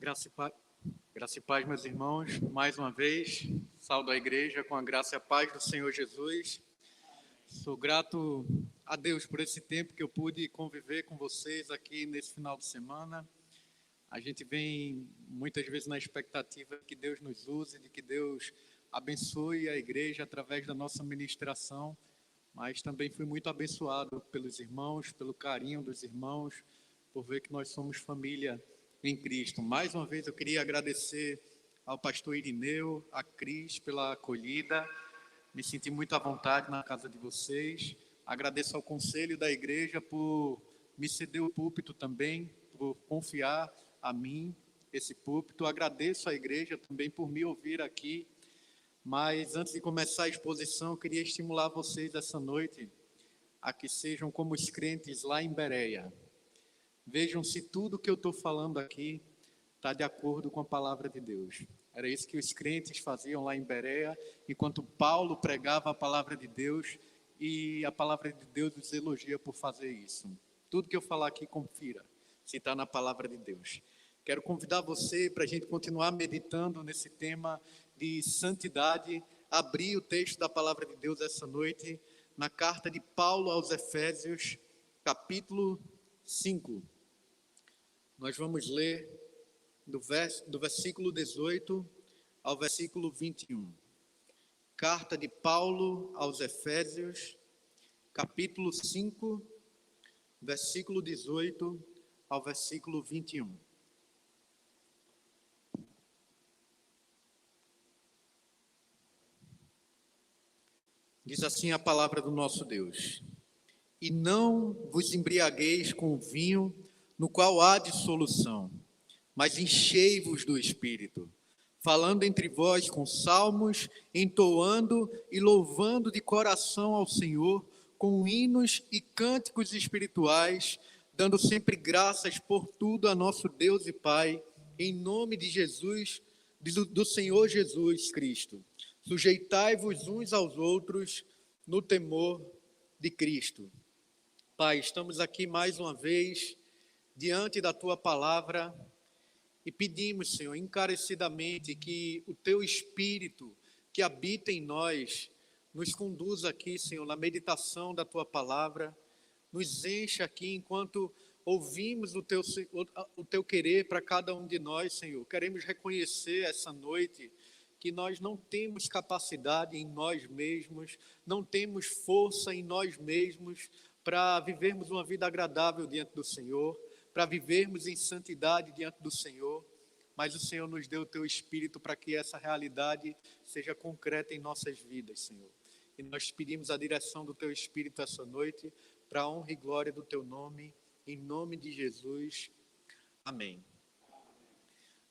Graça e paz, meus irmãos. Mais uma vez, saúdo a igreja com a graça e a paz do Senhor Jesus. Sou grato a Deus por esse tempo que eu pude conviver com vocês aqui nesse final de semana. A gente vem muitas vezes na expectativa de que Deus nos use, de que Deus abençoe a igreja através da nossa ministração, mas também fui muito abençoado pelos irmãos, pelo carinho dos irmãos, por ver que nós somos família em Cristo. Mais uma vez eu queria agradecer ao pastor Irineu, a Cris pela acolhida. Me senti muito à vontade na casa de vocês. Agradeço ao conselho da igreja por me ceder o púlpito também, por confiar a mim esse púlpito. Agradeço à igreja também por me ouvir aqui. Mas antes de começar a exposição, eu queria estimular vocês essa noite a que sejam como os crentes lá em Bereia. Vejam se tudo que eu estou falando aqui está de acordo com a palavra de Deus. Era isso que os crentes faziam lá em Bereia, enquanto Paulo pregava a palavra de Deus, e a palavra de Deus os elogia por fazer isso. Tudo que eu falar aqui, confira se está na palavra de Deus. Quero convidar você para a gente continuar meditando nesse tema de santidade, abrir o texto da palavra de Deus essa noite, na carta de Paulo aos Efésios, capítulo 5. Nós vamos ler do versículo 18 ao versículo 21. Carta de Paulo aos Efésios, capítulo 5, versículo 18 ao versículo 21. Diz assim a palavra do nosso Deus: E não vos embriagueis com vinho, no qual há dissolução, mas enchei-vos do Espírito, falando entre vós com salmos, entoando e louvando de coração ao Senhor, com hinos e cânticos espirituais, dando sempre graças por tudo a nosso Deus e Pai, em nome de Jesus, do Senhor Jesus Cristo. Sujeitai-vos uns aos outros no temor de Cristo. Pai, estamos aqui mais uma vez diante da Tua palavra e pedimos, Senhor, encarecidamente que o Teu Espírito que habita em nós nos conduza aqui, Senhor, na meditação da Tua palavra, nos encha aqui enquanto ouvimos o Teu querer para cada um de nós, Senhor. Queremos reconhecer essa noite que nós não temos capacidade em nós mesmos, não temos força em nós mesmos para vivermos uma vida agradável diante do Senhor, para vivermos em santidade diante do Senhor, mas o Senhor nos deu o Teu Espírito para que essa realidade seja concreta em nossas vidas, Senhor. E nós pedimos a direção do Teu Espírito essa noite, para a honra e glória do Teu nome, em nome de Jesus. Amém.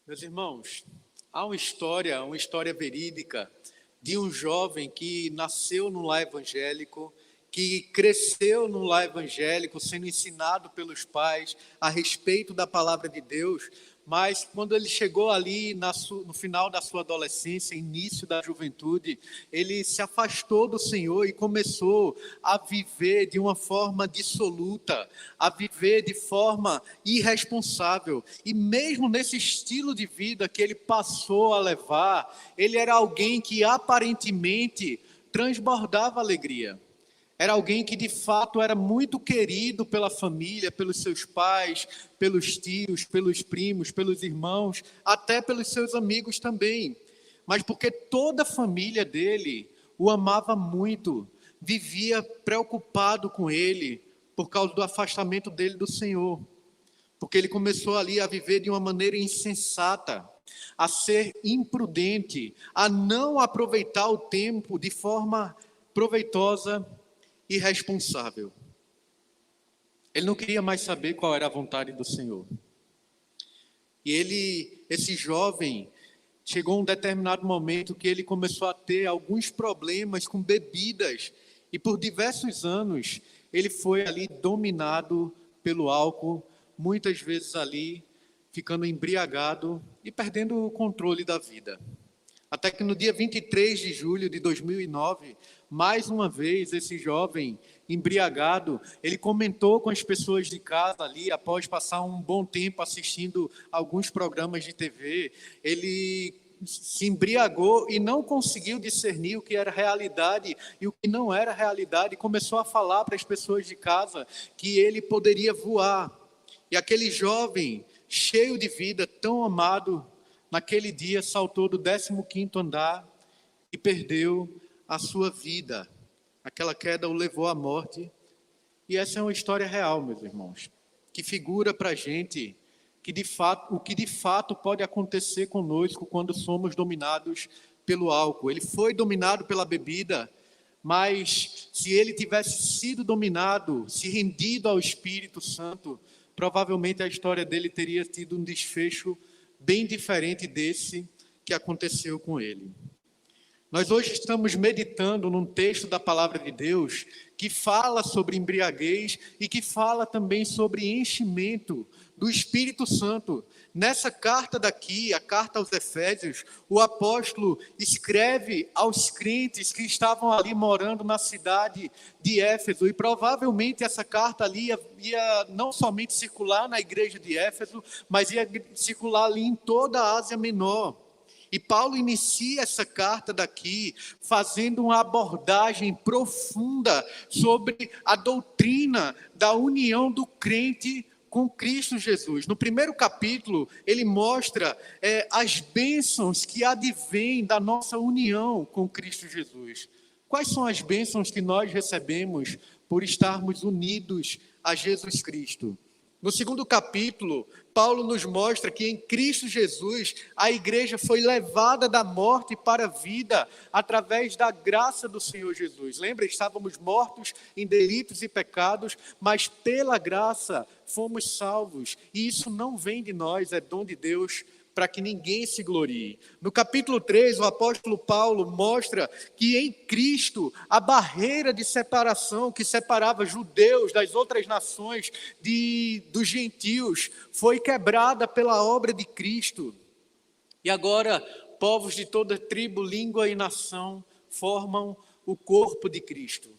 Meus irmãos, há uma história verídica de um jovem que nasceu no lar evangélico, que cresceu no lar evangélico, sendo ensinado pelos pais a respeito da palavra de Deus, mas quando ele chegou ali no final da sua adolescência, início da juventude, ele se afastou do Senhor e começou a viver de uma forma dissoluta, a viver de forma irresponsável. E mesmo nesse estilo de vida que ele passou a levar, ele era alguém que aparentemente transbordava alegria. Era alguém que de fato era muito querido pela família, pelos seus pais, pelos tios, pelos primos, pelos irmãos, até pelos seus amigos também. Mas porque toda a família dele o amava muito, vivia preocupado com ele por causa do afastamento dele do Senhor. Porque ele começou ali a viver de uma maneira insensata, a ser imprudente, a não aproveitar o tempo de forma proveitosa, irresponsável. Ele não queria mais saber qual era a vontade do Senhor. E esse jovem, chegou um determinado momento que ele começou a ter alguns problemas com bebidas, e por diversos anos ele foi ali dominado pelo álcool, muitas vezes ali ficando embriagado e perdendo o controle da vida. Até que no dia 23 de julho de 2009, mais uma vez, esse jovem embriagado, ele comentou com as pessoas de casa ali, após passar um bom tempo assistindo alguns programas de TV, ele se embriagou e não conseguiu discernir o que era realidade e o que não era realidade, e começou a falar para as pessoas de casa que ele poderia voar. E aquele jovem, cheio de vida, tão amado, naquele dia saltou do 15º andar e perdeu a sua vida. Aquela queda o levou à morte. E essa é uma história real, meus irmãos, que figura para a gente que o que de fato pode acontecer conosco quando somos dominados pelo álcool. Ele foi dominado pela bebida, mas se ele tivesse sido dominado, se rendido ao Espírito Santo, provavelmente a história dele teria tido um desfecho bem diferente desse que aconteceu com ele. Nós hoje estamos meditando num texto da Palavra de Deus que fala sobre embriaguez e que fala também sobre enchimento do Espírito Santo. Nessa carta daqui, a carta aos Efésios, o apóstolo escreve aos crentes que estavam ali morando na cidade de Éfeso, e provavelmente essa carta ali ia não somente circular na igreja de Éfeso, mas ia circular ali em toda a Ásia Menor. E Paulo inicia essa carta daqui fazendo uma abordagem profunda sobre a doutrina da união do crente com Cristo Jesus. No primeiro capítulo, ele mostra as bênçãos que advêm da nossa união com Cristo Jesus. Quais são as bênçãos que nós recebemos por estarmos unidos a Jesus Cristo? No segundo capítulo, Paulo nos mostra que em Cristo Jesus a igreja foi levada da morte para a vida através da graça do Senhor Jesus. Lembra, estávamos mortos em delitos e pecados, mas pela graça fomos salvos. E isso não vem de nós, é dom de Deus, para que ninguém se glorie. No capítulo 3, o apóstolo Paulo mostra que em Cristo a barreira de separação que separava judeus das outras nações, dos gentios, foi quebrada pela obra de Cristo. E agora, povos de toda tribo, língua e nação formam o corpo de Cristo.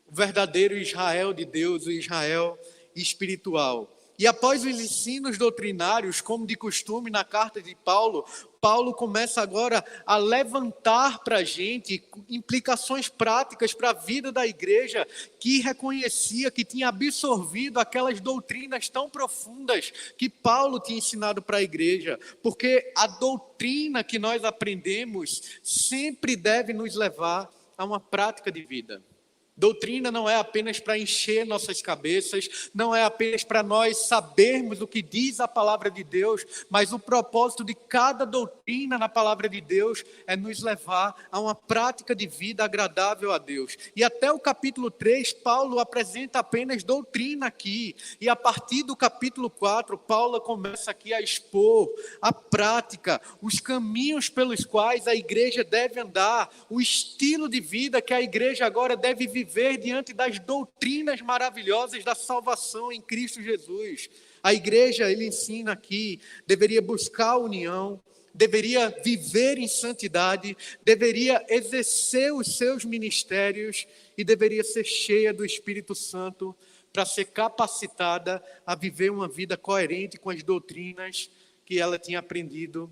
O verdadeiro Israel de Deus, o Israel espiritual. E após os ensinos doutrinários, como de costume na carta de Paulo, Paulo começa agora a levantar para a gente implicações práticas para a vida da igreja, que reconhecia que tinha absorvido aquelas doutrinas tão profundas que Paulo tinha ensinado para a igreja. Porque a doutrina que nós aprendemos sempre deve nos levar a uma prática de vida. Doutrina não é apenas para encher nossas cabeças, não é apenas para nós sabermos o que diz a palavra de Deus, mas o propósito de cada doutrina na palavra de Deus é nos levar a uma prática de vida agradável a Deus. E até o capítulo 3, Paulo apresenta apenas doutrina aqui, e a partir do capítulo 4, Paulo começa aqui a expor a prática, os caminhos pelos quais a igreja deve andar, o estilo de vida que a igreja agora deve viver diante das doutrinas maravilhosas da salvação em Cristo Jesus. A igreja, ele ensina aqui, deveria buscar a união, deveria viver em santidade, deveria exercer os seus ministérios e deveria ser cheia do Espírito Santo para ser capacitada a viver uma vida coerente com as doutrinas que ela tinha aprendido,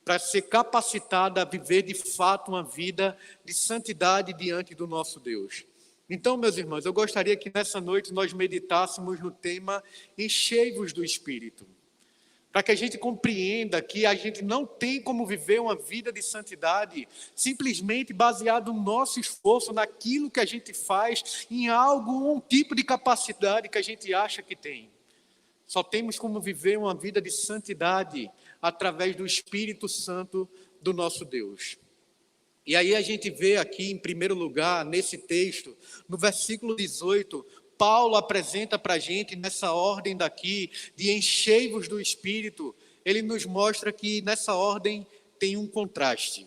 para ser capacitada a viver de fato uma vida de santidade diante do nosso Deus. Então, meus irmãos, eu gostaria que nessa noite nós meditássemos no tema enchei-vos do Espírito, para que a gente compreenda que a gente não tem como viver uma vida de santidade simplesmente baseado no nosso esforço, naquilo que a gente faz, em algo, um tipo de capacidade que a gente acha que tem. Só temos como viver uma vida de santidade através do Espírito Santo do nosso Deus. E aí a gente vê aqui, em primeiro lugar, nesse texto, no versículo 18, Paulo apresenta para a gente, nessa ordem daqui, de enchei-vos do Espírito, ele nos mostra que nessa ordem tem um contraste.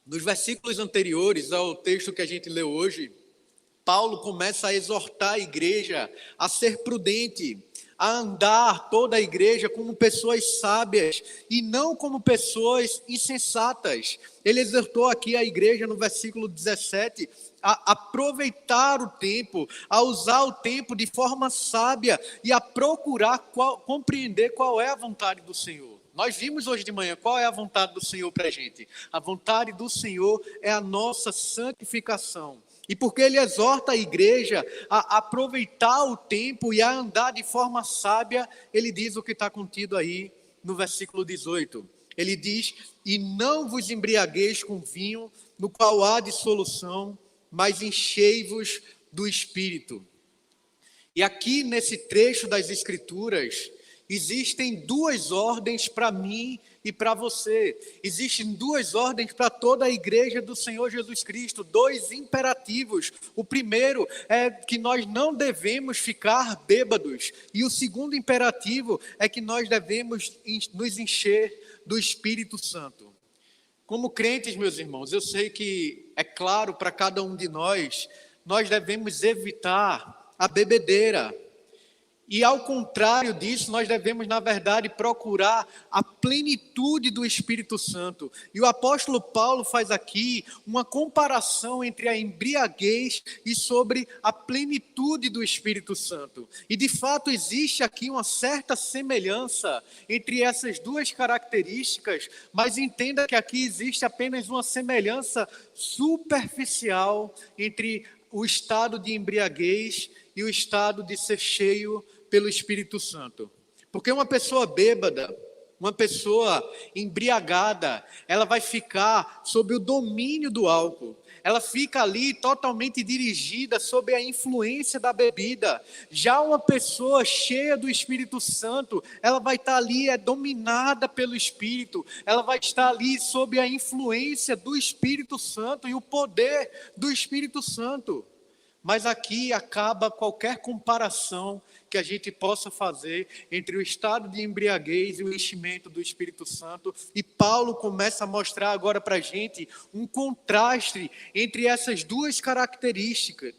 Nos versículos anteriores ao texto que a gente leu hoje, Paulo começa a exortar a igreja a ser prudente, a andar toda a igreja como pessoas sábias e não como pessoas insensatas. Ele exortou aqui a igreja no versículo 17 a aproveitar o tempo, a usar o tempo de forma sábia e a procurar compreender qual é a vontade do Senhor. Nós vimos hoje de manhã qual é a vontade do Senhor para a gente. A vontade do Senhor é a nossa santificação. E porque ele exorta a igreja a aproveitar o tempo e a andar de forma sábia, ele diz o que está contido aí no versículo 18. Ele diz: e não vos embriagueis com vinho, no qual há dissolução, mas enchei-vos do Espírito. E aqui nesse trecho das Escrituras, existem duas ordens para mim e para você. Existem duas ordens para toda a igreja do Senhor Jesus Cristo, dois imperativos. O primeiro é que nós não devemos ficar bêbados. E o segundo imperativo é que nós devemos nos encher do Espírito Santo. Como crentes, meus irmãos, eu sei que é claro para cada um de nós devemos evitar a bebedeira. E ao contrário disso, nós devemos, na verdade, procurar a plenitude do Espírito Santo. E o apóstolo Paulo faz aqui uma comparação entre a embriaguez e sobre a plenitude do Espírito Santo. E de fato existe aqui uma certa semelhança entre essas duas características, mas entenda que aqui existe apenas uma semelhança superficial entre o estado de embriaguez e o estado de ser cheio pelo Espírito Santo. Porque uma pessoa bêbada, uma pessoa embriagada, ela vai ficar sob o domínio do álcool. Ela fica ali totalmente dirigida sob a influência da bebida. Já uma pessoa cheia do Espírito Santo, ela vai estar ali dominada pelo Espírito. Ela vai estar ali sob a influência do Espírito Santo e o poder do Espírito Santo. Mas aqui acaba qualquer comparação que a gente possa fazer entre o estado de embriaguez e o enchimento do Espírito Santo. E Paulo começa a mostrar agora para a gente um contraste entre essas duas características.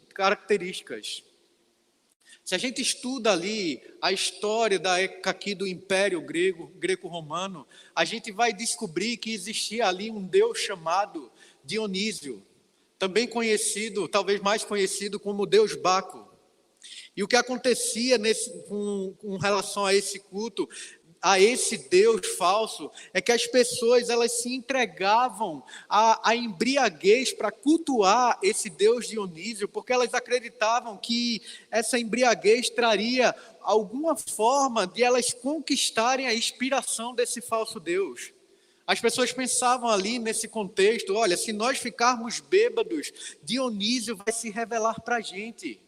Se a gente estuda ali a história aqui do Império Greco-Romano, a gente vai descobrir que existia ali um deus chamado Dionísio, também conhecido, talvez mais conhecido como Deus Baco. E o que acontecia com relação a esse culto, a esse Deus falso, é que as pessoas elas se entregavam à embriaguez para cultuar esse Deus Dionísio, porque elas acreditavam que essa embriaguez traria alguma forma de elas conquistarem a inspiração desse falso Deus. As pessoas pensavam ali nesse contexto: olha, se nós ficarmos bêbados, Dionísio vai se revelar para a gente.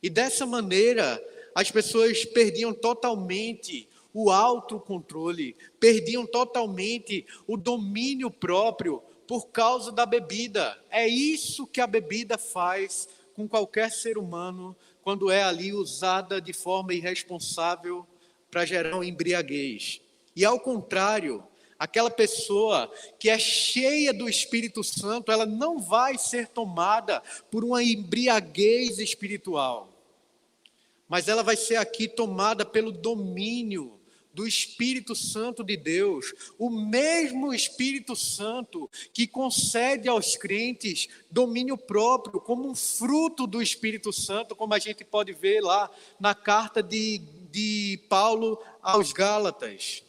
E dessa maneira, as pessoas perdiam totalmente o autocontrole, perdiam totalmente o domínio próprio por causa da bebida. É isso que a bebida faz com qualquer ser humano quando é ali usada de forma irresponsável para gerar uma embriaguez. E ao contrário, aquela pessoa que é cheia do Espírito Santo, ela não vai ser tomada por uma embriaguez espiritual, mas ela vai ser aqui tomada pelo domínio do Espírito Santo de Deus, o mesmo Espírito Santo que concede aos crentes domínio próprio, como um fruto do Espírito Santo, como a gente pode ver lá na carta de Paulo aos Gálatas.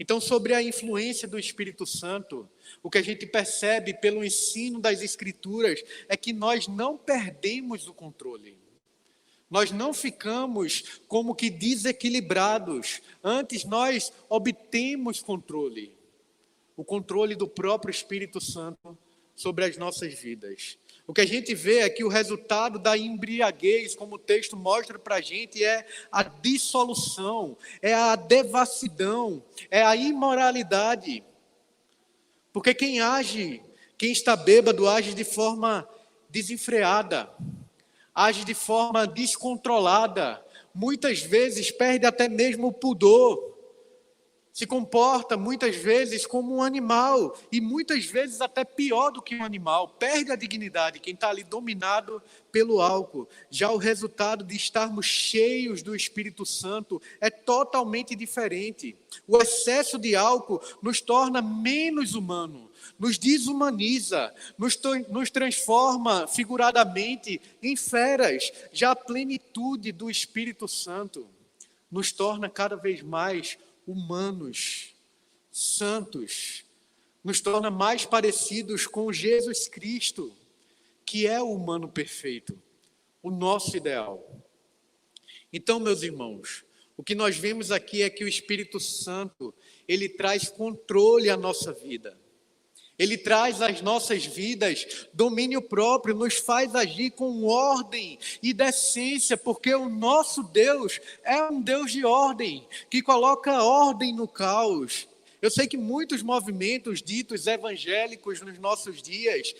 Então, sobre a influência do Espírito Santo, o que a gente percebe pelo ensino das Escrituras é que nós não perdemos o controle. Nós não ficamos como que desequilibrados. Antes, nós obtemos controle. O controle do próprio Espírito Santo sobre as nossas vidas. O que a gente vê é que o resultado da embriaguez, como o texto mostra para a gente, é a dissolução, é a devassidão, é a imoralidade. Porque quem está bêbado, age de forma desenfreada, age de forma descontrolada, muitas vezes perde até mesmo o pudor, se comporta muitas vezes como um animal, e muitas vezes até pior do que um animal, perde a dignidade, quem está ali dominado pelo álcool. Já o resultado de estarmos cheios do Espírito Santo é totalmente diferente. O excesso de álcool nos torna menos humanos, nos desumaniza, nos transforma figuradamente em feras. Já a plenitude do Espírito Santo nos torna cada vez mais humanos, santos, nos torna mais parecidos com Jesus Cristo, que é o humano perfeito, o nosso ideal. Então, meus irmãos, o que nós vemos aqui é que o Espírito Santo, ele traz controle à nossa vida. Ele traz às nossas vidas domínio próprio, nos faz agir com ordem e decência, porque o nosso Deus é um Deus de ordem, que coloca ordem no caos. Eu sei que muitos movimentos ditos evangélicos nos nossos dias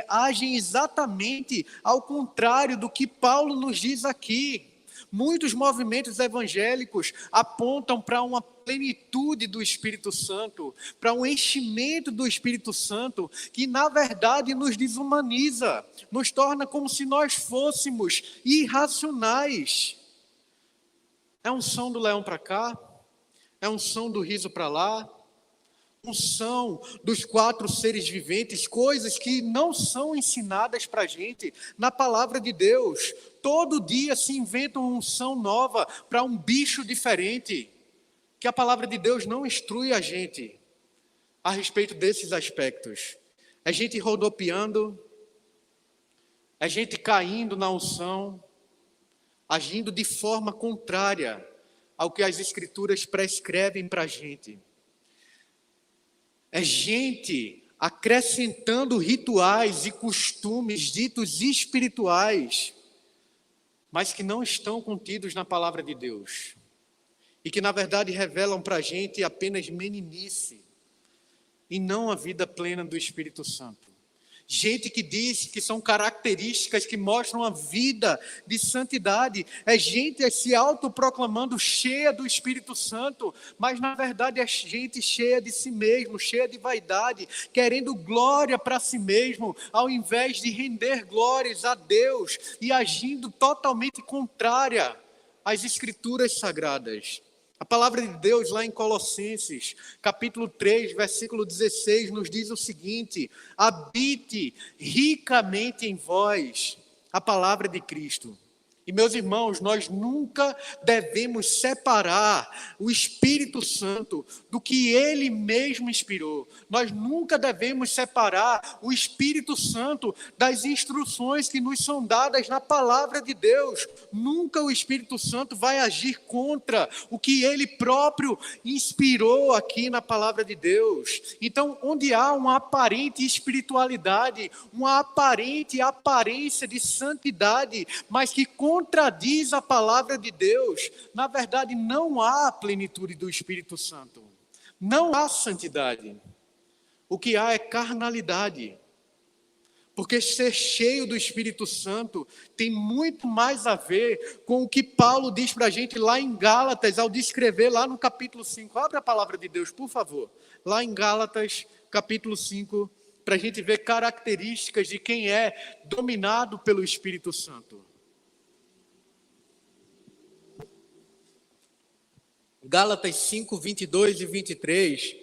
agem exatamente ao contrário do que Paulo nos diz aqui. Muitos movimentos evangélicos apontam para uma plenitude do Espírito Santo, para um enchimento do Espírito Santo, que na verdade nos desumaniza, nos torna como se nós fôssemos irracionais. É unção do leão para cá, é unção do riso para lá, unção dos 4 seres viventes, coisas que não são ensinadas para a gente na palavra de Deus. Todo dia se inventa uma unção nova para um bicho diferente, que a palavra de Deus não instrui a gente a respeito desses aspectos. É gente rodopiando, é gente caindo na unção, agindo de forma contrária ao que as Escrituras prescrevem para a gente. É gente acrescentando rituais e costumes ditos espirituais, mas que não estão contidos na palavra de Deus. E que, na verdade, revelam para a gente apenas meninice, e não a vida plena do Espírito Santo. Gente que diz que são características que mostram a vida de santidade. É gente se autoproclamando cheia do Espírito Santo, mas na verdade é gente cheia de si mesmo, cheia de vaidade, querendo glória para si mesmo, ao invés de render glórias a Deus e agindo totalmente contrária às Escrituras Sagradas. A palavra de Deus lá em Colossenses, capítulo 3, versículo 16, nos diz o seguinte: habite ricamente em vós a palavra de Cristo. E, meus irmãos, nós nunca devemos separar o Espírito Santo do que Ele mesmo inspirou. Nós nunca devemos separar o Espírito Santo das instruções que nos são dadas na palavra de Deus. Nunca o Espírito Santo vai agir contra o que Ele próprio inspirou aqui na palavra de Deus. Então, onde há uma aparente espiritualidade, uma aparente aparência de santidade, mas que contradiz a palavra de Deus, na verdade não há plenitude do Espírito Santo, não há santidade. O que há é carnalidade, porque ser cheio do Espírito Santo tem muito mais a ver com o que Paulo diz para a gente lá em Gálatas, ao descrever lá no capítulo 5. Abre a palavra de Deus, por favor, lá em Gálatas, capítulo 5, para a gente ver características de quem é dominado pelo Espírito Santo. Gálatas 5, 22 e 23,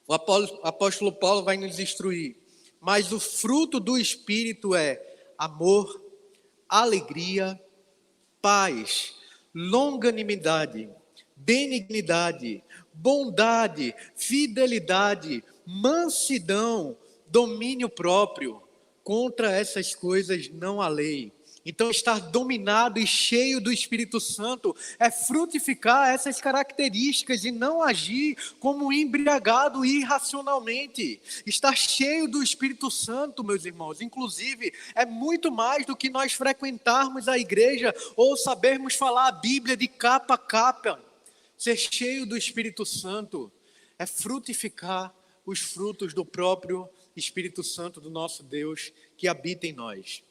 o apóstolo Paulo vai nos instruir. Mas o fruto do Espírito é amor, alegria, paz, longanimidade, benignidade, bondade, fidelidade, mansidão, domínio próprio. Contra essas coisas não há lei. Então, estar dominado e cheio do Espírito Santo é frutificar essas características e não agir como embriagado irracionalmente. Estar cheio do Espírito Santo, meus irmãos, inclusive, é muito mais do que nós frequentarmos a igreja ou sabermos falar a Bíblia de capa a capa. Ser cheio do Espírito Santo é frutificar os frutos do próprio Espírito Santo do nosso Deus que habita em nós.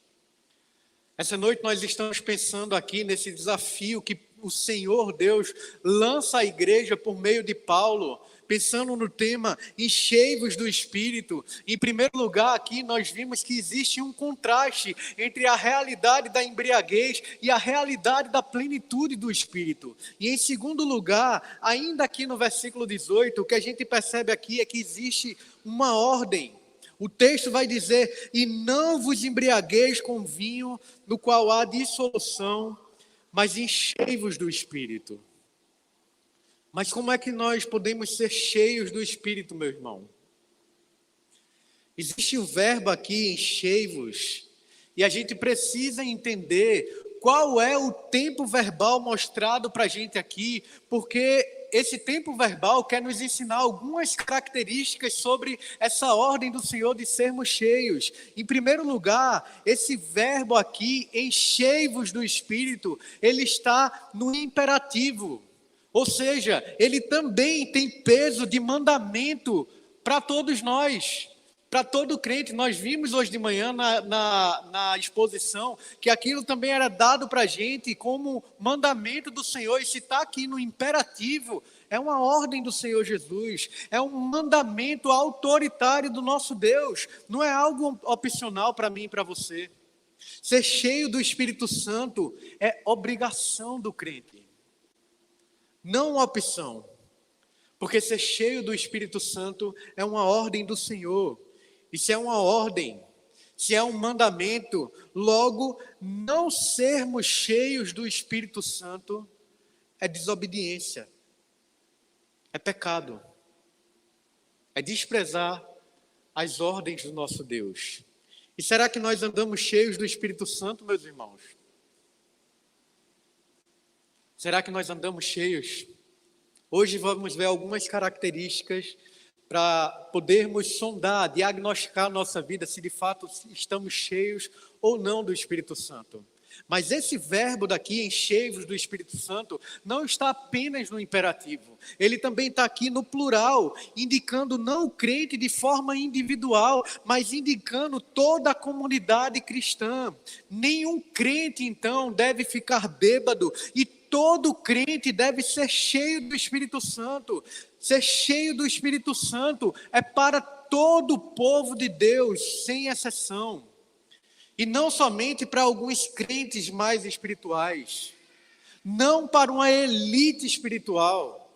Essa noite nós estamos pensando aqui nesse desafio que o Senhor Deus lança à igreja por meio de Paulo, pensando no tema enchei-vos do Espírito. Em primeiro lugar, aqui nós vimos que existe um contraste entre a realidade da embriaguez e a realidade da plenitude do Espírito. E em segundo lugar, ainda aqui no versículo 18, o que a gente percebe aqui é que existe uma ordem. O texto vai dizer: e não vos embriagueis com vinho, no qual há dissolução, mas enchei-vos do Espírito. Mas como é que nós podemos ser cheios do Espírito, meu irmão? Existe o verbo aqui, enchei-vos, e a gente precisa entender qual é o tempo verbal mostrado para a gente aqui, porque esse tempo verbal quer nos ensinar algumas características sobre essa ordem do Senhor de sermos cheios. Em primeiro lugar, esse verbo aqui, enchei-vos do Espírito, ele está no imperativo. Ou seja, ele também tem peso de mandamento para todos nós, para todo crente. Nós vimos hoje de manhã na exposição que aquilo também era dado para a gente como mandamento do Senhor. E se está aqui no imperativo, é uma ordem do Senhor Jesus, é um mandamento autoritário do nosso Deus. Não é algo opcional para mim e para você. Ser cheio do Espírito Santo é obrigação do crente. Não uma opção, porque ser cheio do Espírito Santo é uma ordem do Senhor. E se é uma ordem, se é um mandamento, logo não sermos cheios do Espírito Santo é desobediência, é pecado, é desprezar as ordens do nosso Deus. E será que nós andamos cheios do Espírito Santo, meus irmãos? Será que nós andamos cheios? Hoje vamos ver algumas características para podermos sondar, diagnosticar a nossa vida, se de fato estamos cheios ou não do Espírito Santo. Mas esse verbo daqui, enchei-vos do Espírito Santo, não está apenas no imperativo. Ele também está aqui no plural, indicando não o crente de forma individual, mas indicando toda a comunidade cristã. Nenhum crente, então, deve ficar bêbado e todo crente deve ser cheio do Espírito Santo. Ser cheio do Espírito Santo é para todo o povo de Deus, sem exceção. E não somente para alguns crentes mais espirituais. Não para uma elite espiritual.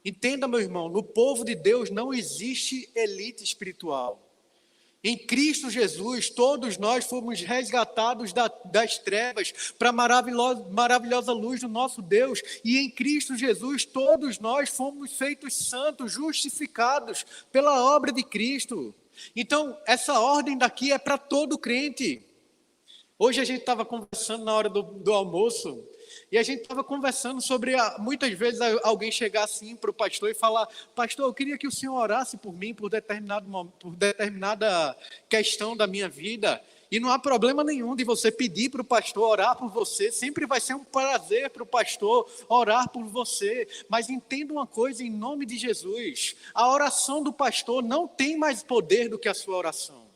Entenda, meu irmão, no povo de Deus não existe elite espiritual. Em Cristo Jesus, todos nós fomos resgatados das trevas para a maravilhosa luz do nosso Deus. E em Cristo Jesus, todos nós fomos feitos santos, justificados pela obra de Cristo. Então, essa ordem daqui é para todo crente. Hoje a gente estava conversando na hora do almoço, e a gente estava conversando sobre, muitas vezes alguém chegar assim para o pastor e falar: pastor, eu queria que o senhor orasse por mim, por determinada questão da minha vida. E não há problema nenhum de você pedir para o pastor orar por você, sempre vai ser um prazer para o pastor orar por você. Mas entenda uma coisa, em nome de Jesus, a oração do pastor não tem mais poder do que a sua oração.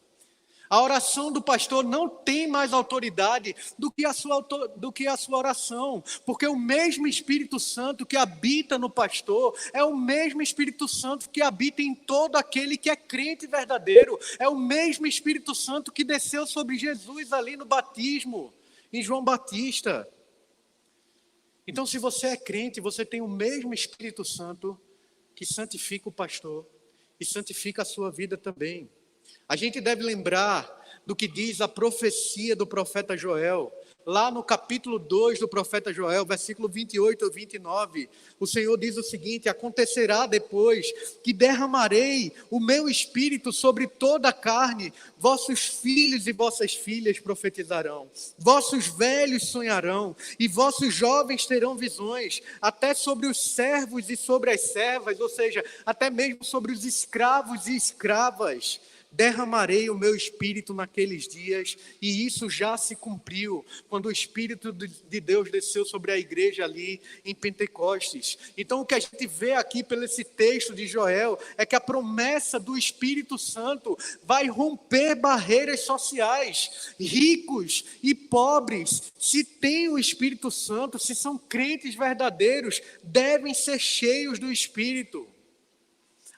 A oração do pastor não tem mais autoridade do que a sua oração, porque o mesmo Espírito Santo que habita no pastor é o mesmo Espírito Santo que habita em todo aquele que é crente verdadeiro. É o mesmo Espírito Santo que desceu sobre Jesus ali no batismo, em João Batista. Então, se você é crente, você tem o mesmo Espírito Santo que santifica o pastor e santifica a sua vida também. A gente deve lembrar do que diz a profecia do profeta Joel. Lá no capítulo 2 do profeta Joel, versículo 28 a 29, o Senhor diz o seguinte: acontecerá depois que derramarei o meu espírito sobre toda a carne, vossos filhos e vossas filhas profetizarão, vossos velhos sonharão, e vossos jovens terão visões, até sobre os servos e sobre as servas, ou seja, até mesmo sobre os escravos e escravas. derramarei o meu espírito naqueles dias, e isso já se cumpriu, quando o Espírito de Deus desceu sobre a igreja ali em Pentecostes. Então o que a gente vê aqui pelo esse texto de Joel, é que a promessa do Espírito Santo vai romper barreiras sociais. Ricos e pobres, se têm o Espírito Santo, se são crentes verdadeiros, devem ser cheios do Espírito.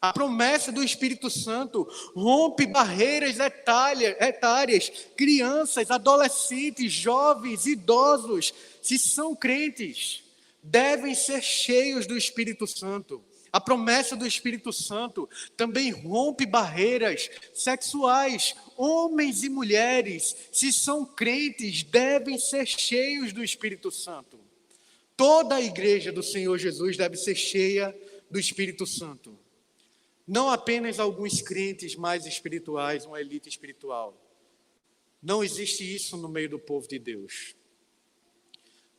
A promessa do Espírito Santo rompe barreiras etárias, crianças, adolescentes, jovens, idosos, se são crentes, devem ser cheios do Espírito Santo. A promessa do Espírito Santo também rompe barreiras sexuais. Homens e mulheres, se são crentes, devem ser cheios do Espírito Santo. Toda a igreja do Senhor Jesus deve ser cheia do Espírito Santo. Não apenas alguns crentes mais espirituais, uma elite espiritual. Não existe isso no meio do povo de Deus.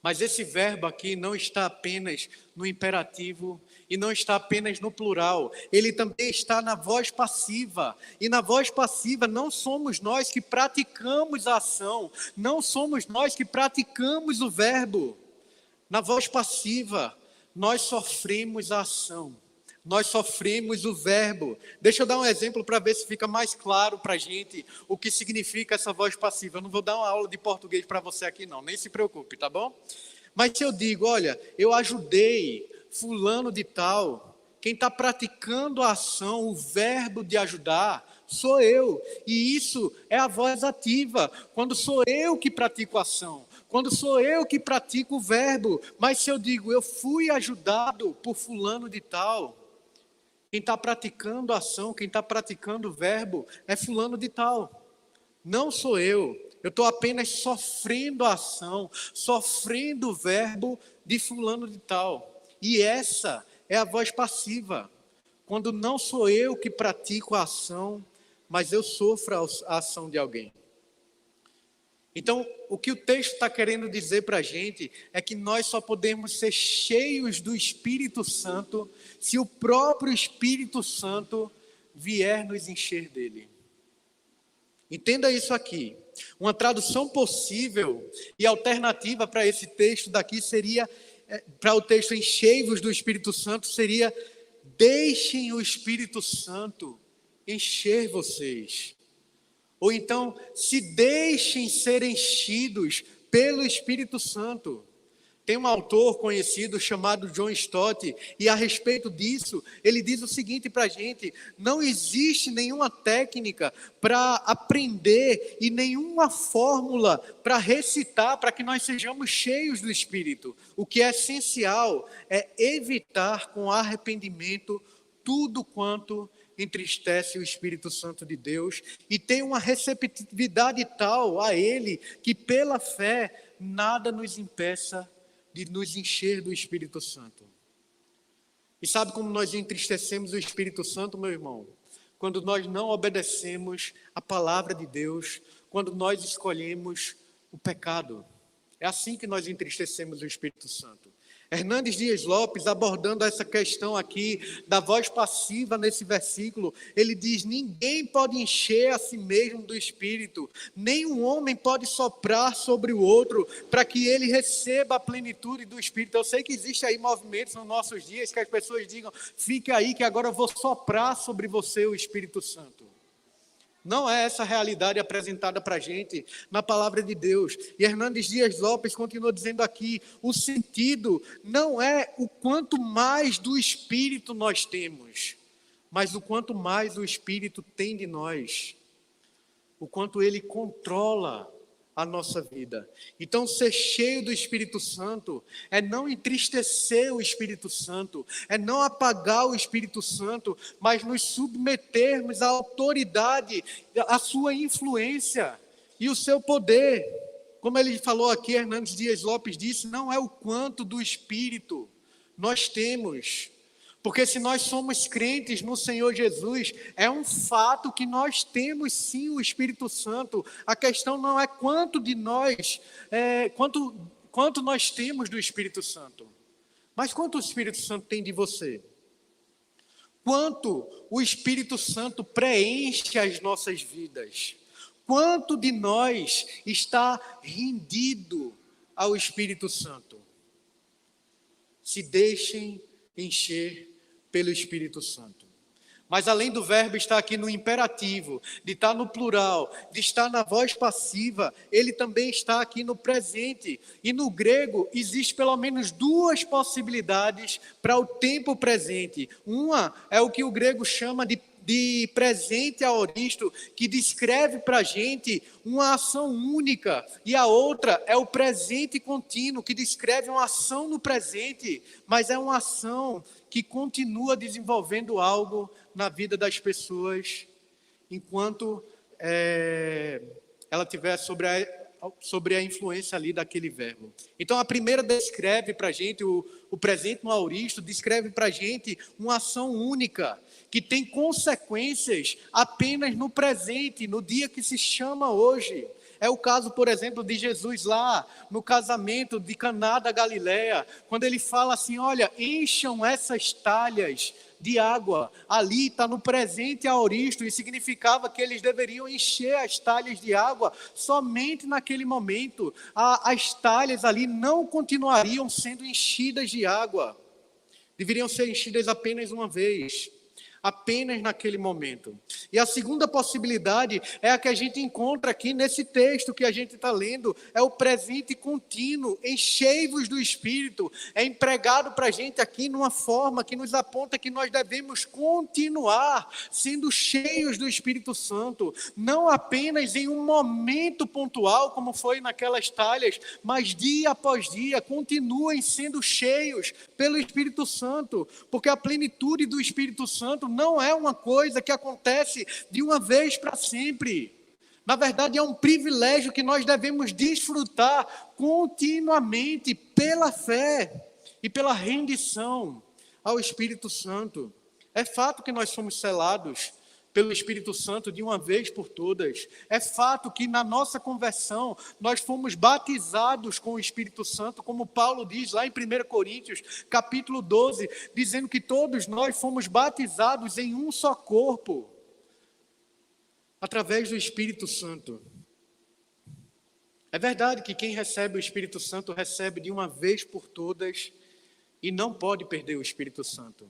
Mas esse verbo aqui não está apenas no imperativo e não está apenas no plural. Ele também está na voz passiva. E na voz passiva não somos nós que praticamos a ação. Não somos nós que praticamos o verbo. Na voz passiva, nós sofremos a ação. Nós sofremos o verbo. Deixa eu dar um exemplo para ver se fica mais claro para a gente o que significa essa voz passiva. Eu não vou dar uma aula de português para você aqui não, nem se preocupe, tá bom? Mas se eu digo, olha, eu ajudei fulano de tal, quem está praticando a ação, o verbo de ajudar, sou eu. E isso é a voz ativa, quando sou eu que pratico a ação, quando sou eu que pratico o verbo. Mas se eu digo, eu fui ajudado por fulano de tal, quem está praticando a ação, quem está praticando o verbo, é fulano de tal. Não sou eu. Eu estou apenas sofrendo a ação, sofrendo o verbo de fulano de tal. E essa é a voz passiva. Quando não sou eu que pratico a ação, mas eu sofro a ação de alguém. Então, o que o texto está querendo dizer para a gente é que nós só podemos ser cheios do Espírito Santo se o próprio Espírito Santo vier nos encher dele. Entenda isso aqui. Uma tradução possível e alternativa para esse texto daqui seria, para o texto enchei-vos do Espírito Santo, seria deixem o Espírito Santo encher vocês. Ou então, se deixem ser enchidos pelo Espírito Santo. Tem um autor conhecido chamado John Stott, e a respeito disso, ele diz o seguinte para a gente: não existe nenhuma técnica para aprender e nenhuma fórmula para recitar para que nós sejamos cheios do Espírito. O que é essencial é evitar com arrependimento tudo quanto entristece o Espírito Santo de Deus e tem uma receptividade tal a Ele que pela fé nada nos impeça de nos encher do Espírito Santo. E sabe como nós entristecemos o Espírito Santo, meu irmão? Quando nós não obedecemos a palavra de Deus, quando nós escolhemos o pecado. É assim que nós entristecemos o Espírito Santo. Hernandes Dias Lopes, abordando essa questão aqui da voz passiva nesse versículo, ele diz: ninguém pode encher a si mesmo do Espírito, nenhum homem pode soprar sobre o outro para que ele receba a plenitude do Espírito. Eu sei que existe aí movimentos nos nossos dias que as pessoas digam: fique aí que agora eu vou soprar sobre você o Espírito Santo. Não é essa a realidade apresentada para a gente na palavra de Deus. E Hernandes Dias Lopes continua dizendo aqui, o sentido não é o quanto mais do Espírito nós temos, mas o quanto mais o Espírito tem de nós, o quanto ele controla a nossa vida. Então, ser cheio do Espírito Santo é não entristecer o Espírito Santo, é não apagar o Espírito Santo, mas nos submetermos à autoridade, à sua influência e o seu poder. Como ele falou aqui, Hernandes Dias Lopes disse, não é o quanto do Espírito nós temos. Porque se nós somos crentes no Senhor Jesus, é um fato que nós temos sim o Espírito Santo. A questão não é quanto de nós, quanto nós temos do Espírito Santo. Mas quanto o Espírito Santo tem de você? quanto o Espírito Santo preenche as nossas vidas. Quanto de nós está rendido ao Espírito Santo? Se deixem encher pelo Espírito Santo. Mas além do verbo estar aqui no imperativo, de estar no plural, de estar na voz passiva, ele também está aqui no presente. E no grego existe pelo menos duas possibilidades para o tempo presente. Uma é o que o grego chama de presente aoristo, que descreve para a gente uma ação única, e a outra é o presente contínuo, que descreve uma ação no presente, mas é uma ação que continua desenvolvendo algo na vida das pessoas, enquanto ela estiver sobre a influência ali daquele verbo. Então a primeira descreve para a gente, o presente no aoristo, descreve para a gente uma ação única, que tem consequências apenas no presente, no dia que se chama hoje. É o caso, por exemplo, de Jesus lá no casamento de Caná da Galileia, quando ele fala assim, olha, encham essas talhas de água. Ali está no presente aoristo, e significava que eles deveriam encher as talhas de água somente naquele momento. As talhas ali não continuariam sendo enchidas de água, deveriam ser enchidas apenas uma vez, apenas naquele momento. E a segunda possibilidade é a que a gente encontra aqui nesse texto que a gente está lendo, é o presente contínuo, enchei-vos do Espírito, é empregado para a gente aqui numa forma que nos aponta que nós devemos continuar sendo cheios do Espírito Santo, não apenas em um momento pontual, como foi naquelas talhas, mas dia após dia, continuem sendo cheios pelo Espírito Santo, porque a plenitude do Espírito Santo não é uma coisa que acontece de uma vez para sempre. Na verdade, é um privilégio que nós devemos desfrutar continuamente pela fé e pela rendição ao Espírito Santo. É fato que nós somos selados pelo Espírito Santo de uma vez por todas. É fato que na nossa conversão nós fomos batizados com o Espírito Santo, como Paulo diz lá em 1 Coríntios, capítulo 12, dizendo que todos nós fomos batizados em um só corpo, através do Espírito Santo. É verdade que quem recebe o Espírito Santo recebe de uma vez por todas e não pode perder o Espírito Santo.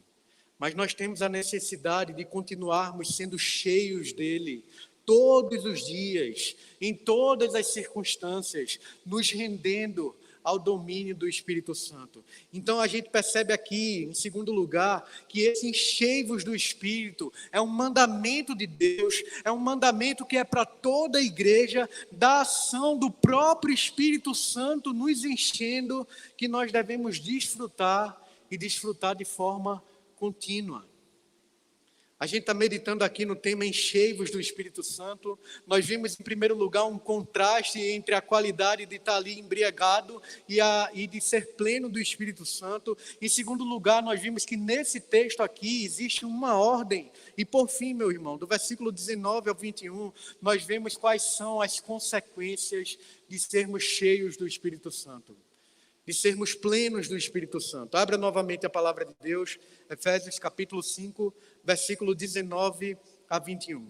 Mas nós temos a necessidade de continuarmos sendo cheios dele todos os dias, em todas as circunstâncias, nos rendendo ao domínio do Espírito Santo. Então a gente percebe aqui, em segundo lugar, que esse enchei-vos do Espírito é um mandamento de Deus, é um mandamento que é para toda a igreja, da ação do próprio Espírito Santo nos enchendo, que nós devemos desfrutar e desfrutar de forma contínua. A gente está meditando aqui no tema enchei-vos do Espírito Santo. Nós vimos em primeiro lugar um contraste entre a qualidade de estar ali embriagado e de ser pleno do Espírito Santo. Em segundo lugar, nós vimos que nesse texto aqui existe uma ordem. E por fim, meu irmão, do versículo 19 ao 21, nós vemos quais são as consequências de sermos cheios do Espírito Santo, de sermos plenos do Espírito Santo. Abra novamente a palavra de Deus, Efésios capítulo 5, versículo 19 a 21.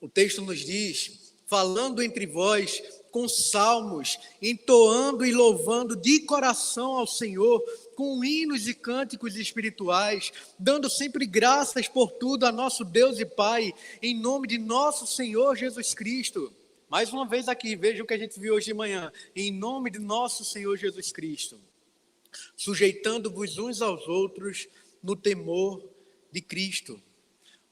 O texto nos diz, falando entre vós com salmos, entoando e louvando de coração ao Senhor, com hinos e cânticos espirituais, dando sempre graças por tudo a nosso Deus e Pai, em nome de nosso Senhor Jesus Cristo. Mais uma vez aqui, veja o que a gente viu hoje de manhã. Em nome de nosso Senhor Jesus Cristo. Sujeitando-vos uns aos outros no temor de Cristo.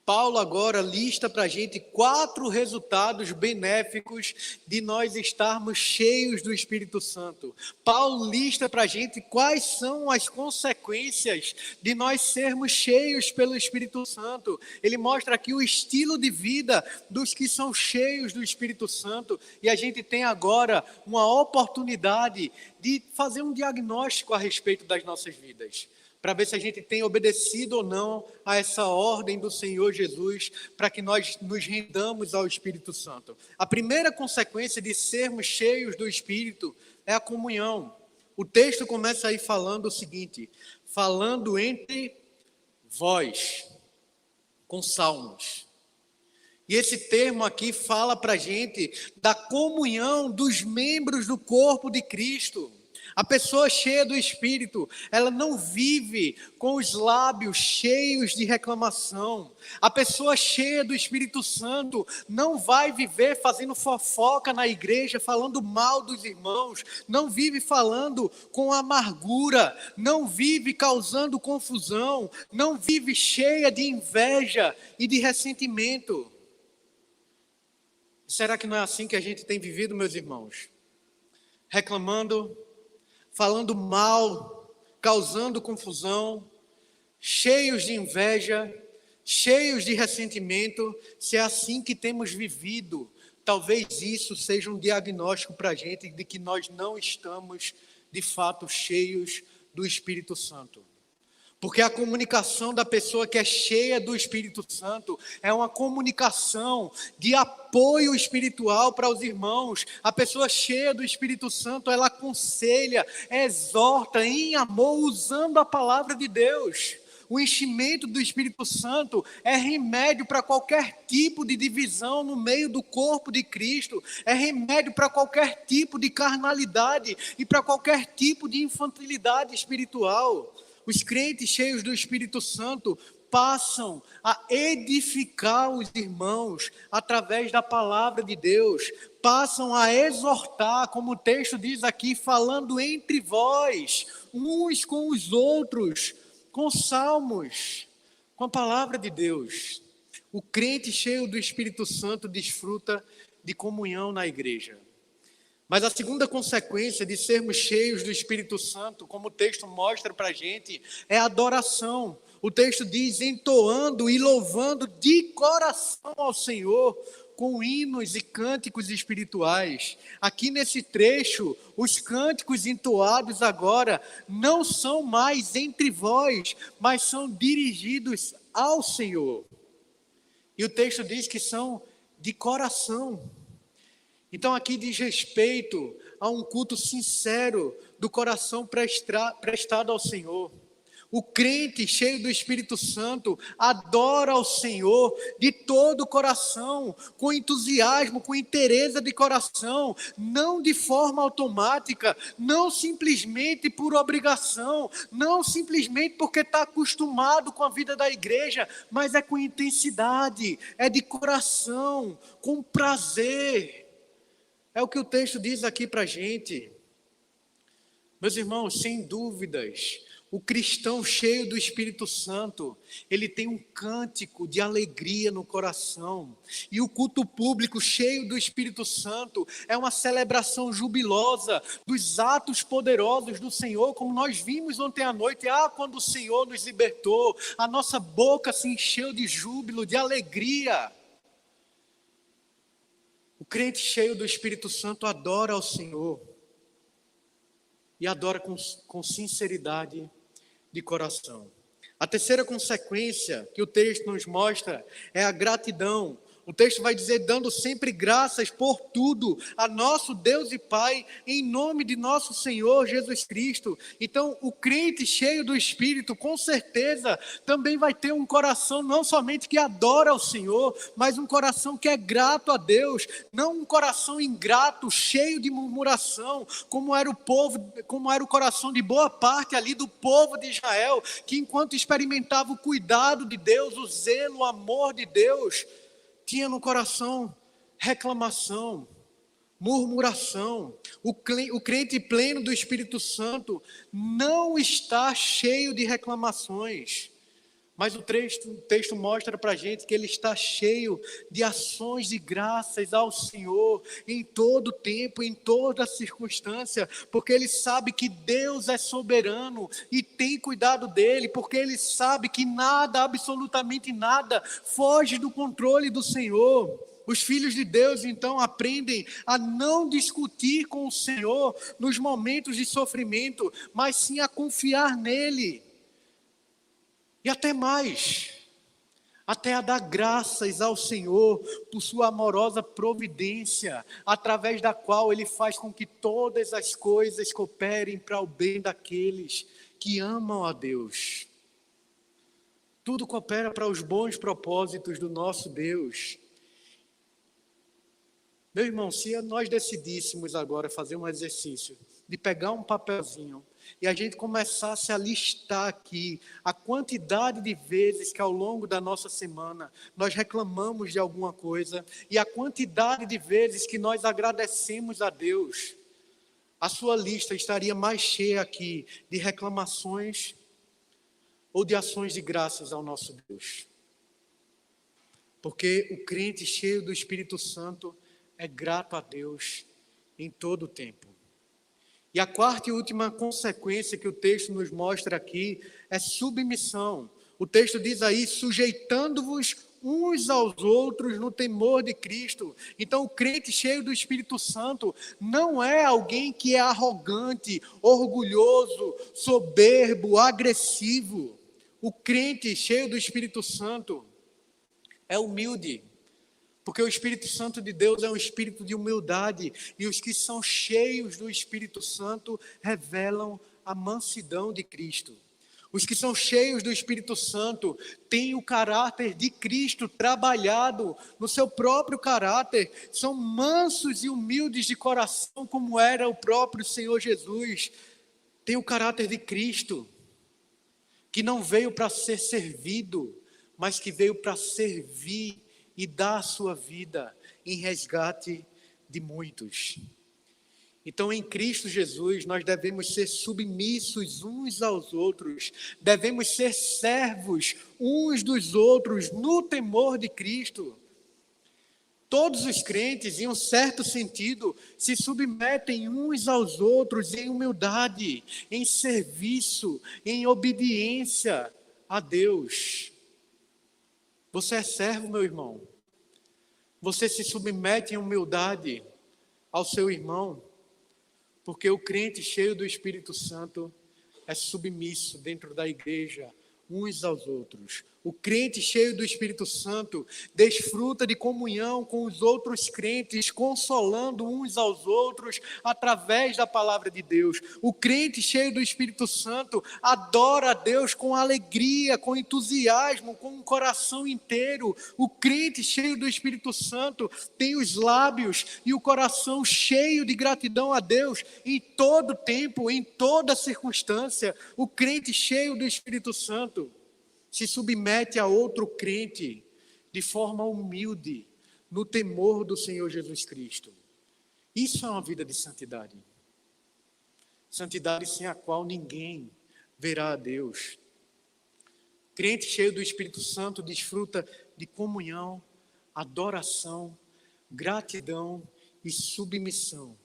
Paulo agora lista para a gente 4 resultados benéficos de nós estarmos cheios do Espírito Santo. Paulo lista para a gente quais são as consequências de nós sermos cheios pelo Espírito Santo. Ele mostra aqui o estilo de vida dos que são cheios do Espírito Santo. E a gente tem agora uma oportunidade de fazer um diagnóstico a respeito das nossas vidas, para ver se a gente tem obedecido ou não a essa ordem do Senhor Jesus, para que nós nos rendamos ao Espírito Santo. A primeira consequência de sermos cheios do Espírito é a comunhão. O texto começa aí falando o seguinte: falando entre vós, com salmos. E esse termo aqui fala para a gente da comunhão dos membros do corpo de Cristo. A pessoa cheia do Espírito, ela não vive com os lábios cheios de reclamação. A pessoa cheia do Espírito Santo não vai viver fazendo fofoca na igreja, falando mal dos irmãos, não vive falando com amargura, não vive causando confusão, não vive cheia de inveja e de ressentimento. Será que não é assim que a gente tem vivido, meus irmãos? Reclamando, falando mal, causando confusão, cheios de inveja, cheios de ressentimento. Se é assim que temos vivido, talvez isso seja um diagnóstico para a gente de que nós não estamos, de fato, cheios do Espírito Santo. Porque a comunicação da pessoa que é cheia do Espírito Santo é uma comunicação de apoio espiritual para os irmãos. A pessoa cheia do Espírito Santo, ela aconselha, exorta em amor, usando a palavra de Deus. O enchimento do Espírito Santo é remédio para qualquer tipo de divisão no meio do corpo de Cristo. É remédio para qualquer tipo de carnalidade e para qualquer tipo de infantilidade espiritual. Os crentes cheios do Espírito Santo passam a edificar os irmãos através da palavra de Deus, passam a exortar, como o texto diz aqui, falando entre vós, uns com os outros, com salmos, com a palavra de Deus. O crente cheio do Espírito Santo desfruta de comunhão na igreja. Mas a segunda consequência de sermos cheios do Espírito Santo, como o texto mostra para a gente, é a adoração. O texto diz, entoando e louvando de coração ao Senhor, com hinos e cânticos espirituais. Aqui nesse trecho, os cânticos entoados agora não são mais entre vós, mas são dirigidos ao Senhor. E o texto diz que são de coração. Então aqui diz respeito a um culto sincero do coração prestado ao Senhor. O crente cheio do Espírito Santo adora ao Senhor de todo o coração, com entusiasmo, com interesse de coração, não de forma automática, não simplesmente por obrigação, não simplesmente porque está acostumado com a vida da igreja, mas é com intensidade, é de coração, com prazer. É o que o texto diz aqui para a gente. Meus irmãos, sem dúvidas, o cristão cheio do Espírito Santo, ele tem um cântico de alegria no coração. E o culto público cheio do Espírito Santo é uma celebração jubilosa dos atos poderosos do Senhor, como nós vimos ontem à noite. Quando o Senhor nos libertou, a nossa boca se encheu de júbilo, de alegria. O crente cheio do Espírito Santo adora ao Senhor e adora com sinceridade de coração. A terceira consequência que o texto nos mostra é a gratidão. O texto vai dizer, dando sempre graças por tudo a nosso Deus e Pai, em nome de nosso Senhor Jesus Cristo. Então, o crente cheio do Espírito, com certeza, também vai ter um coração não somente que adora ao Senhor, mas um coração que é grato a Deus, não um coração ingrato, cheio de murmuração, como era o coração de boa parte ali do povo de Israel, que enquanto experimentava o cuidado de Deus, o zelo, o amor de Deus, tinha no coração reclamação, murmuração. O crente pleno do Espírito Santo não está cheio de reclamações, mas o texto mostra para a gente que ele está cheio de ações de graças ao Senhor em todo tempo, em toda circunstância, porque ele sabe que Deus é soberano e tem cuidado dele, porque ele sabe que nada, absolutamente nada, foge do controle do Senhor. Os filhos de Deus, então, aprendem a não discutir com o Senhor nos momentos de sofrimento, mas sim a confiar nele. E até mais, até a dar graças ao Senhor por sua amorosa providência, através da qual Ele faz com que todas as coisas cooperem para o bem daqueles que amam a Deus. Tudo coopera para os bons propósitos do nosso Deus. Meu irmão, se nós decidíssemos agora fazer um exercício de pegar um papelzinho e a gente começasse a listar aqui a quantidade de vezes que ao longo da nossa semana nós reclamamos de alguma coisa e a quantidade de vezes que nós agradecemos a Deus, a sua lista estaria mais cheia aqui de reclamações ou de ações de graças ao nosso Deus. Porque o crente cheio do Espírito Santo é grato a Deus em todo o tempo. E a quarta e última consequência que o texto nos mostra aqui é submissão. O texto diz aí, sujeitando-vos uns aos outros no temor de Cristo. Então, o crente cheio do Espírito Santo não é alguém que é arrogante, orgulhoso, soberbo, agressivo. O crente cheio do Espírito Santo é humilde. Porque o Espírito Santo de Deus é um espírito de humildade. E os que são cheios do Espírito Santo revelam a mansidão de Cristo. Os que são cheios do Espírito Santo têm o caráter de Cristo trabalhado no seu próprio caráter. São mansos e humildes de coração, como era o próprio Senhor Jesus. Tem o caráter de Cristo, que não veio para ser servido, mas que veio para servir e dar a sua vida em resgate de muitos. Então, em Cristo Jesus, nós devemos ser submissos uns aos outros, devemos ser servos uns dos outros no temor de Cristo. Todos os crentes, em um certo sentido, se submetem uns aos outros em humildade, em serviço, em obediência a Deus. Você é servo, meu irmão. Você se submete em humildade ao seu irmão, porque o crente cheio do Espírito Santo é submisso dentro da igreja, uns aos outros. O crente cheio do Espírito Santo desfruta de comunhão com os outros crentes, consolando uns aos outros através da palavra de Deus. O crente cheio do Espírito Santo adora a Deus com alegria, com entusiasmo, com um coração inteiro. O crente cheio do Espírito Santo tem os lábios e o coração cheio de gratidão a Deus em todo tempo, em toda circunstância. O crente cheio do Espírito Santo se submete a outro crente de forma humilde, no temor do Senhor Jesus Cristo. Isso é uma vida de santidade. Santidade sem a qual ninguém verá a Deus. Crente cheio do Espírito Santo desfruta de comunhão, adoração, gratidão e submissão.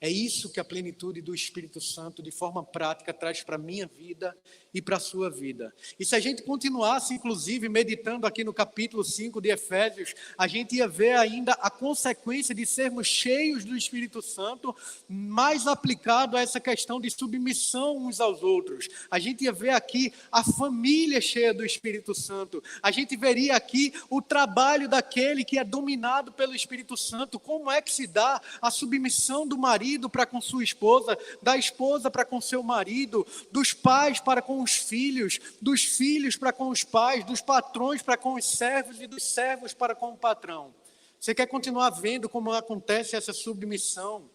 É isso que a plenitude do Espírito Santo, de forma prática, traz para a minha vida e para a sua vida. E se a gente continuasse, inclusive, meditando aqui no capítulo 5 de Efésios, a gente ia ver ainda a consequência de sermos cheios do Espírito Santo, mais aplicado a essa questão de submissão uns aos outros. A gente ia ver aqui a família cheia do Espírito Santo. A gente veria aqui o trabalho daquele que é dominado pelo Espírito Santo. Como é que se dá a submissão do marido para com sua esposa, da esposa para com seu marido, dos pais para com os filhos, dos filhos para com os pais, dos patrões para com os servos e dos servos para com o patrão. Você quer continuar vendo como acontece essa submissão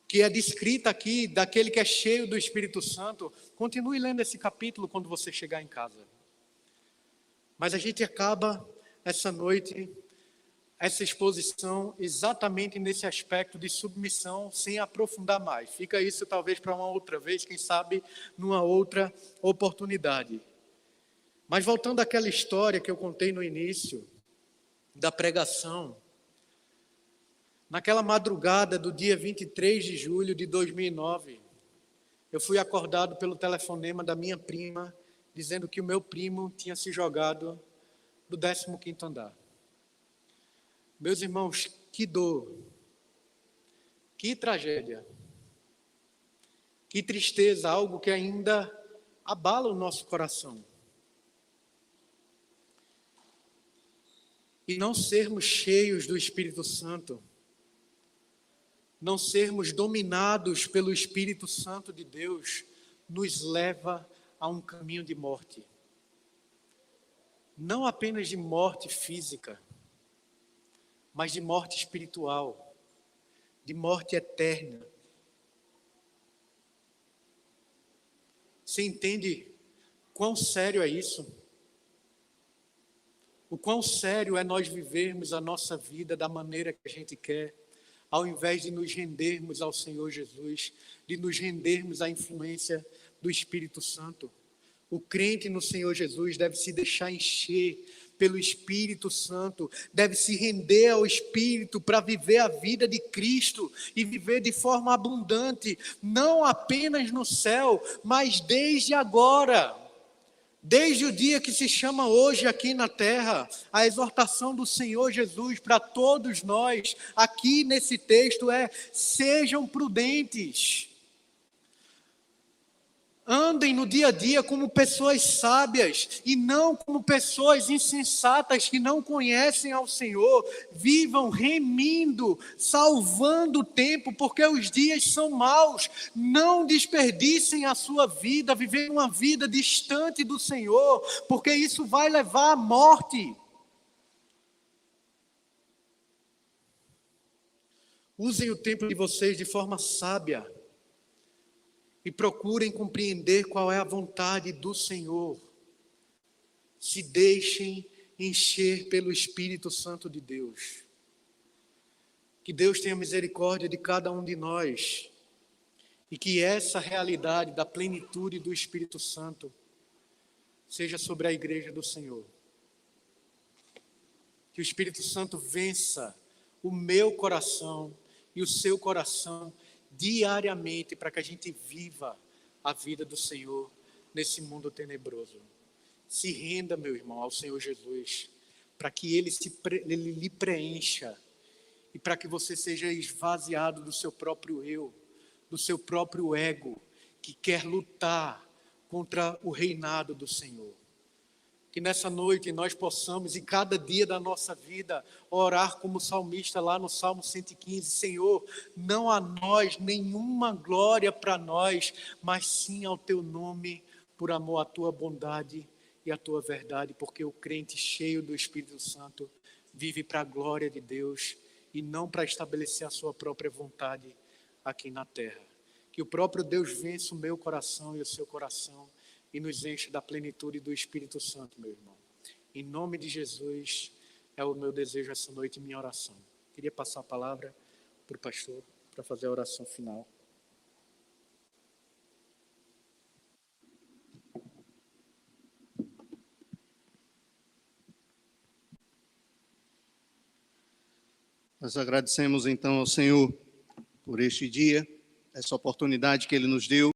que é descrita aqui daquele que é cheio do Espírito Santo? Continue lendo esse capítulo quando você chegar em casa. Mas a gente acaba essa noite essa exposição exatamente nesse aspecto de submissão, sem aprofundar mais. Fica isso talvez para uma outra vez, quem sabe numa outra oportunidade. Mas voltando àquela história que eu contei no início da pregação, naquela madrugada do dia 23 de julho de 2009, eu fui acordado pelo telefonema da minha prima, dizendo que o meu primo tinha se jogado do 15º andar. Meus irmãos, que dor, que tragédia, que tristeza, algo que ainda abala o nosso coração. E não sermos cheios do Espírito Santo, não sermos dominados pelo Espírito Santo de Deus, nos leva a um caminho de morte. Não apenas de morte física, mas de morte espiritual, de morte eterna. Você entende quão sério é isso? O quão sério é nós vivermos a nossa vida da maneira que a gente quer, ao invés de nos rendermos ao Senhor Jesus, de nos rendermos à influência do Espírito Santo. O crente no Senhor Jesus deve se deixar encher pelo Espírito Santo, deve se render ao Espírito para viver a vida de Cristo e viver de forma abundante, não apenas no céu, mas desde agora. Desde o dia que se chama hoje aqui na terra, a exortação do Senhor Jesus para todos nós, aqui nesse texto é: sejam prudentes. Andem no dia a dia como pessoas sábias e não como pessoas insensatas que não conhecem ao Senhor. Vivam remindo, salvando o tempo, porque os dias são maus. Não desperdicem a sua vida, vivendo uma vida distante do Senhor, porque isso vai levar à morte. Usem o tempo de vocês de forma sábia. E procurem compreender qual é a vontade do Senhor. Se deixem encher pelo Espírito Santo de Deus. Que Deus tenha misericórdia de cada um de nós. E que essa realidade da plenitude do Espírito Santo seja sobre a igreja do Senhor. Que o Espírito Santo vença o meu coração e o seu coração diariamente, para que a gente viva a vida do Senhor nesse mundo tenebroso. Se renda, meu irmão, ao Senhor Jesus, para que Ele lhe preencha e para que você seja esvaziado do seu próprio eu, do seu próprio ego, que quer lutar contra o reinado do Senhor. Que nessa noite nós possamos, em cada dia da nossa vida, orar como o salmista lá no Salmo 115, Senhor, não a nós nenhuma glória para nós, mas sim ao teu nome, por amor à tua bondade e à tua verdade, porque o crente cheio do Espírito Santo vive para a glória de Deus e não para estabelecer a sua própria vontade aqui na terra. Que o próprio Deus vença o meu coração e o seu coração, e nos enche da plenitude do Espírito Santo, meu irmão. Em nome de Jesus, é o meu desejo essa noite e minha oração. Queria passar a palavra para o pastor, para fazer a oração final. Nós agradecemos então ao Senhor por este dia, essa oportunidade que Ele nos deu